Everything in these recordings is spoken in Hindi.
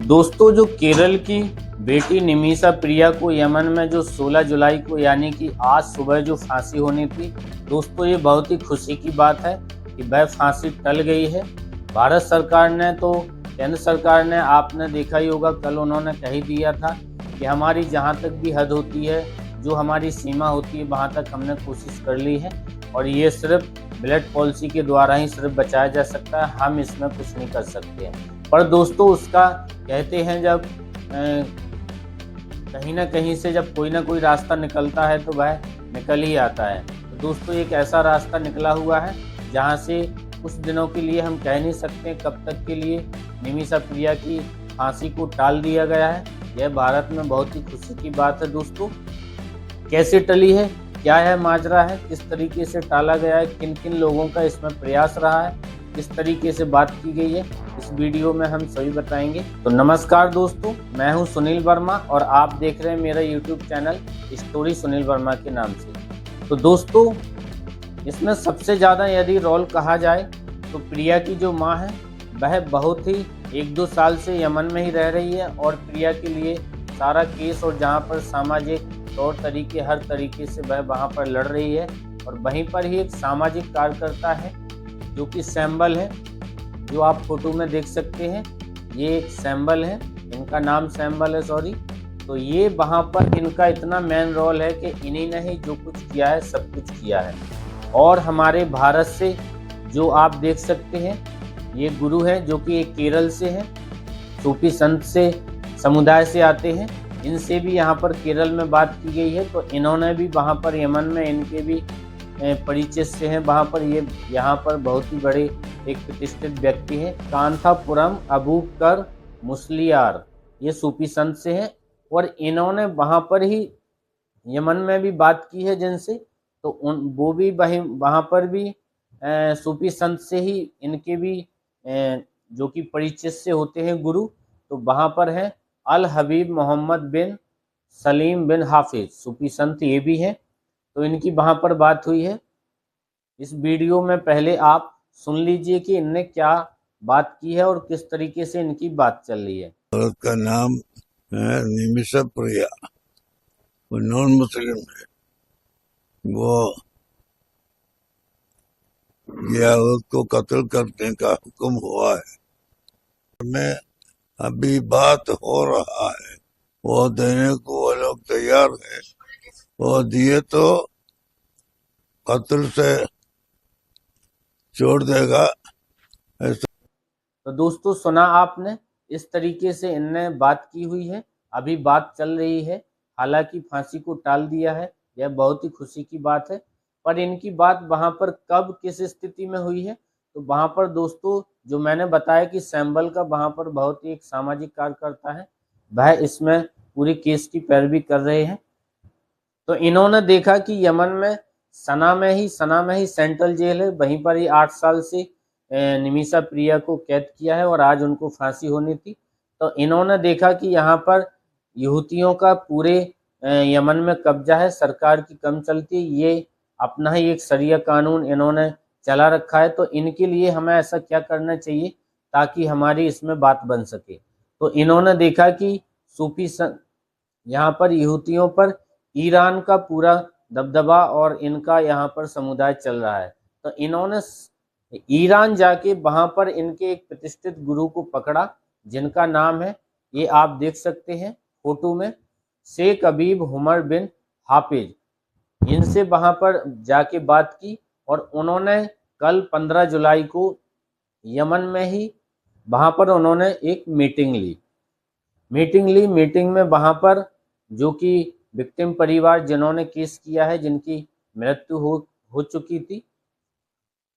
दोस्तों, जो केरल की बेटी निमिषा प्रिया को यमन में जो 16 जुलाई को यानी कि आज सुबह जो फांसी होनी थी, दोस्तों ये बहुत ही खुशी की बात है कि वह फांसी टल गई है। भारत सरकार ने तो केंद्र सरकार ने आपने देखा ही होगा, कल उन्होंने कह ही दिया था कि हमारी जहां तक भी हद होती है, जो हमारी सीमा होती है, वहां तक हमने कोशिश कर ली है और ये सिर्फ ब्लड पॉलिसी के द्वारा ही सिर्फ बचाया जा सकता है, हम इसमें कुछ नहीं कर सकते हैं। पर दोस्तों, उसका कहते हैं जब कहीं ना कहीं से जब कोई ना कोई रास्ता निकलता है तो वह निकल ही आता है। तो दोस्तों, एक ऐसा रास्ता निकला हुआ है जहां से कुछ दिनों के लिए, हम कह नहीं सकते कब तक के लिए, निमिषा प्रिया की फांसी को टाल दिया गया है। यह भारत में बहुत ही खुशी की बात है। दोस्तों, कैसे टली है, क्या है माजरा है, किस तरीके से टाला गया है, किन किन लोगों का इसमें प्रयास रहा है, किस तरीके से बात की गई है, इस वीडियो में हम सभी बताएंगे। तो नमस्कार दोस्तों, मैं हूं सुनील वर्मा और आप देख रहे हैं मेरा YouTube channel story Sunil Verma के नाम से। तो दोस्तों, इसमें सबसे ज़्यादा यदि रोल कहा जाए तो प्रिया की जो माँ है वह बहुत ही 1-2 साल से यमन में ही रह रही है और प्रिया के लिए सारा केस और जहाँ पर सामाजिक तौर तरीके हर तरीके से वह वहाँ पर लड़ रही है। और वहीं पर ही एक सामाजिक कार्यकर्ता है जो कि सैम्बल है, जो आप फोटो में देख सकते हैं, ये एक सैम्बल है, इनका नाम सैम्बल है, सॉरी। तो ये वहाँ पर इनका इतना मेन रोल है कि इन्हीं ने ही जो कुछ किया है सब कुछ किया है। और हमारे भारत से जो आप देख सकते हैं, ये गुरु है जो कि एक केरल से है, सूफी संत से समुदाय से आते हैं। इनसे भी यहाँ पर केरल में बात की गई है, तो इन्होंने भी वहाँ पर यमन में इनके भी परिचय से हैं। वहाँ पर ये यहाँ पर बहुत ही बड़े एक प्रतिष्ठित व्यक्ति हैं, कांथापुरम अबूबकर मुस्लियार, ये सूफी संत से हैं और इन्होंने वहाँ पर ही यमन में भी बात की है जिनसे, तो वो भी वहाँ पर भी सूफी संत से ही इनके भी जो कि परिचय से होते हैं गुरु। तो वहाँ पर है अल हबीब मोहम्मद बिन सलीम बिन हाफिज, सूफी संत ये भी हैं। तो इनकी वहाँ पर बात हुई है। इस वीडियो में पहले आप सुन लीजिए कि इनने क्या बात की है और किस तरीके से इनकी बात चल रही है। औरत का नाम है निमिषा प्रिया, वो नॉन मुस्लिम है। वो ये औरत को कत्ल करने का हुक्म हुआ है। में अभी बात हो रहा है, वो देने को वो लोग तैयार है। वो दिए तो कत्ल से छोड़ देगा ऐसा। तो दोस्तों, सुना आपने, इस तरीके से इनने बात की हुई है। अभी बात चल रही है, हालांकि फांसी को टाल दिया है, यह बहुत ही खुशी की बात है। पर इनकी बात वहां पर कब किस स्थिति में हुई है, तो वहां पर दोस्तों जो मैंने बताया कि सैम्बल का वहां पर बहुत ही एक सामाजिक कार्यकर्ता है, वह इसमें पूरी केस की पैरवी कर रहे हैं। तो इन्होंने देखा कि यमन में सना में ही सेंट्रल जेल है, वहीं पर ही 8 साल से निमिषा प्रिया को कैद किया है और आज उनको फांसी होनी थी। तो इन्होंने देखा कि यहाँ पर यहूदियों का पूरे यमन में कब्जा है, सरकार की कम चलती, ये अपना ही एक शरिया कानून इन्होंने चला रखा है। तो इनके लिए हमें ऐसा क्या करना चाहिए ताकि हमारी इसमें बात बन सके। तो इन्होंने देखा कि सूफी यहाँ पर यहूदियों पर ईरान का पूरा दबदबा और इनका यहाँ पर समुदाय चल रहा है। तो इन्होंने ईरान जाके वहाँ पर इनके एक प्रतिष्ठित गुरु को पकड़ा, जिनका नाम है, ये आप देख सकते हैं फोटो में, शेख हबीब उमर बिन हाफिज। इनसे वहाँ पर जाके बात की और उन्होंने कल 15 जुलाई को यमन में ही वहाँ पर उन्होंने एक मीटिंग ली। मीटिंग में वहाँ पर जो कि विक्टिम परिवार जिन्होंने केस किया है, जिनकी मृत्यु हो चुकी थी,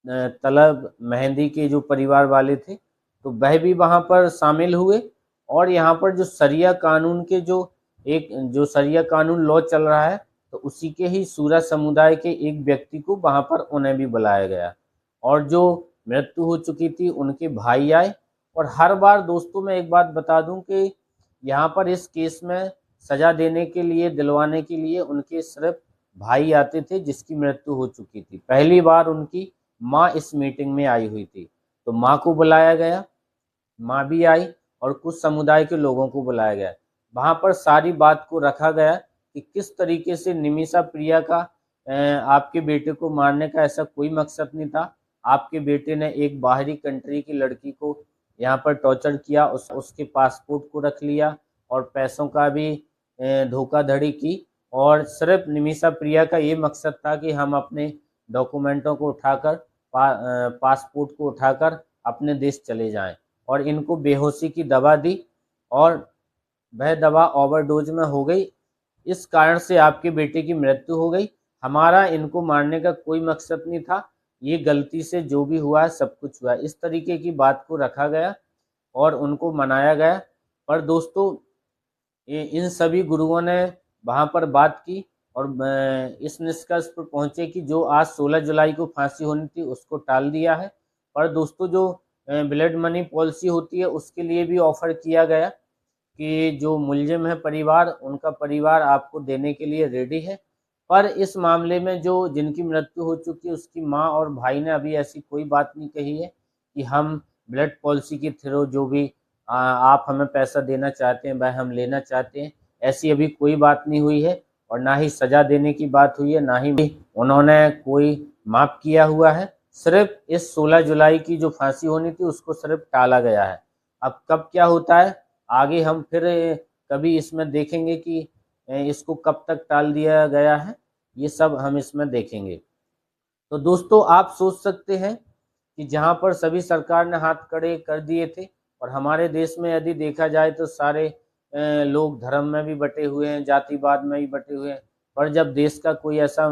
तलब मेहंदी के जो परिवार वाले थे, तो वह भी वहाँ पर शामिल हुए। और यहाँ पर जो शरिया कानून के जो शरिया कानून लॉ चल रहा है, तो उसी के ही सूरा समुदाय के एक व्यक्ति को वहाँ पर उन्हें भी बुलाया गया और जो मृत्यु हो चुकी थी उनके भाई आए। और हर बार दोस्तों मैं एक बात बता दूं कि यहाँ पर इस केस में सजा देने के लिए, दिलवाने के लिए उनके सिर्फ भाई आते थे जिसकी मृत्यु हो चुकी थी। पहली बार उनकी माँ इस मीटिंग में आई हुई थी, तो माँ को बुलाया गया, माँ भी आई और कुछ समुदाय के लोगों को बुलाया गया। वहाँ पर सारी बात को रखा गया कि किस तरीके से निमिषा प्रिया का आपके बेटे को मारने का ऐसा कोई मकसद नहीं था। आपके बेटे ने एक बाहरी कंट्री की लड़की को यहाँ पर टॉर्चर किया, उसके पासपोर्ट को रख लिया और पैसों का भी धोखाधड़ी की, और सिर्फ निमिषा प्रिया का ये मकसद था कि हम अपने डॉक्यूमेंटों को उठाकर पासपोर्ट को उठाकर अपने देश चले जाएं, और इनको बेहोशी की दवा दी और वह दवा ओवरडोज में हो गई। इस कारण से आपके बेटे की मृत्यु हो गई। हमारा इनको मारने का कोई मकसद नहीं था, ये गलती से जो भी हुआ है सब कुछ हुआ है। इस तरीके की बात को रखा गया और उनको मनाया गया। पर दोस्तों इन सभी गुरुओं ने वहाँ पर बात की और इस निष्कर्ष पर पहुँचे कि जो आज 16 जुलाई को फांसी होनी थी उसको टाल दिया है। पर दोस्तों जो ब्लड मनी पॉलिसी होती है उसके लिए भी ऑफर किया गया कि जो मुलजिम है परिवार, उनका परिवार आपको देने के लिए रेडी है। पर इस मामले में जो जिनकी मृत्यु हो चुकी है उसकी माँ और भाई ने अभी ऐसी कोई बात नहीं कही है कि हम ब्लड पॉलिसी के थ्रू जो भी आप हमें पैसा देना चाहते हैं वह हम लेना चाहते हैं, ऐसी अभी कोई बात नहीं हुई है। और ना ही सज़ा देने की बात हुई है, ना ही उन्होंने कोई माफ़ किया हुआ है। सिर्फ इस 16 जुलाई की जो फांसी होनी थी उसको सिर्फ टाला गया है। अब कब क्या होता है आगे हम फिर कभी इसमें देखेंगे कि इसको कब तक टाल दिया गया है, ये सब हम इसमें देखेंगे। तो दोस्तों आप सोच सकते हैं कि जहां पर सभी सरकार ने हाथ खड़े कर दिए थे, और हमारे देश में यदि देखा जाए तो सारे लोग धर्म में भी बटे हुए हैं, जातिवाद में भी बटे हुए हैं, पर जब देश का कोई ऐसा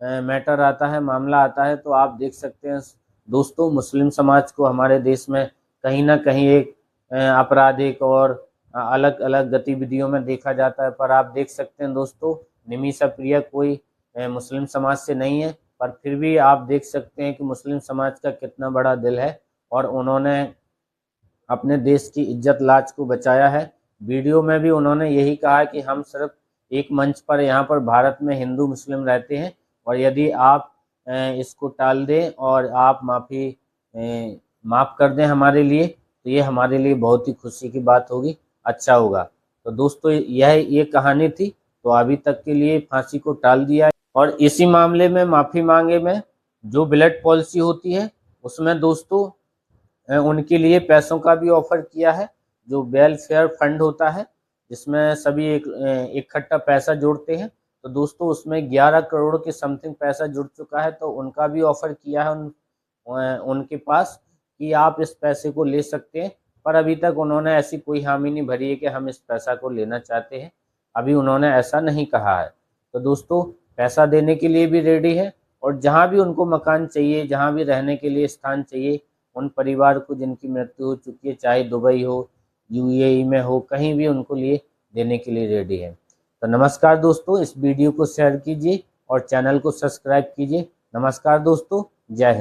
मैटर आता है, मामला आता है, तो आप देख सकते हैं दोस्तों मुस्लिम समाज को हमारे देश में कहीं ना कहीं एक आपराधिक और अलग अलग गतिविधियों में देखा जाता है। पर आप देख सकते हैं दोस्तों निमिषा प्रिया कोई मुस्लिम समाज से नहीं है, पर फिर भी आप देख सकते हैं कि मुस्लिम समाज का कितना बड़ा दिल है और उन्होंने अपने देश की इज्जत लाज को बचाया है। वीडियो में भी उन्होंने यही कहा कि हम सिर्फ एक मंच पर यहाँ पर भारत में हिंदू मुस्लिम रहते हैं, और यदि आप इसको टाल दें और आप माफ़ कर दें हमारे लिए, तो ये हमारे लिए बहुत ही खुशी की बात होगी, अच्छा होगा। तो दोस्तों ये कहानी थी। तो अभी तक के लिए फांसी को टाल दिया। और इसी मामले में माफ़ी मांगे में जो ब्लड पॉलिसी होती है उसमें दोस्तों उनके लिए पैसों का भी ऑफर किया है। जो वेलफेयर फंड होता है जिसमें सभी एक इकट्ठा पैसा जोड़ते हैं, तो दोस्तों उसमें 11 करोड़ के समथिंग पैसा जुड़ चुका है। तो उनका भी ऑफर किया है उनके पास कि आप इस पैसे को ले सकते हैं, पर अभी तक उन्होंने ऐसी कोई हामी नहीं भरी है कि हम इस पैसा को लेना चाहते हैं, अभी उन्होंने ऐसा नहीं कहा है। तो दोस्तों पैसा देने के लिए भी रेडी है, और जहां भी उनको मकान चाहिए, जहां भी रहने के लिए स्थान चाहिए, उन परिवार को जिनकी मृत्यु हो चुकी है, चाहे दुबई हो, यूएई में हो, कहीं भी उनको लिए देने के लिए रेडी है। तो नमस्कार दोस्तों, इस वीडियो को शेयर कीजिए और चैनल को सब्सक्राइब कीजिए। नमस्कार दोस्तों, जय हिंद।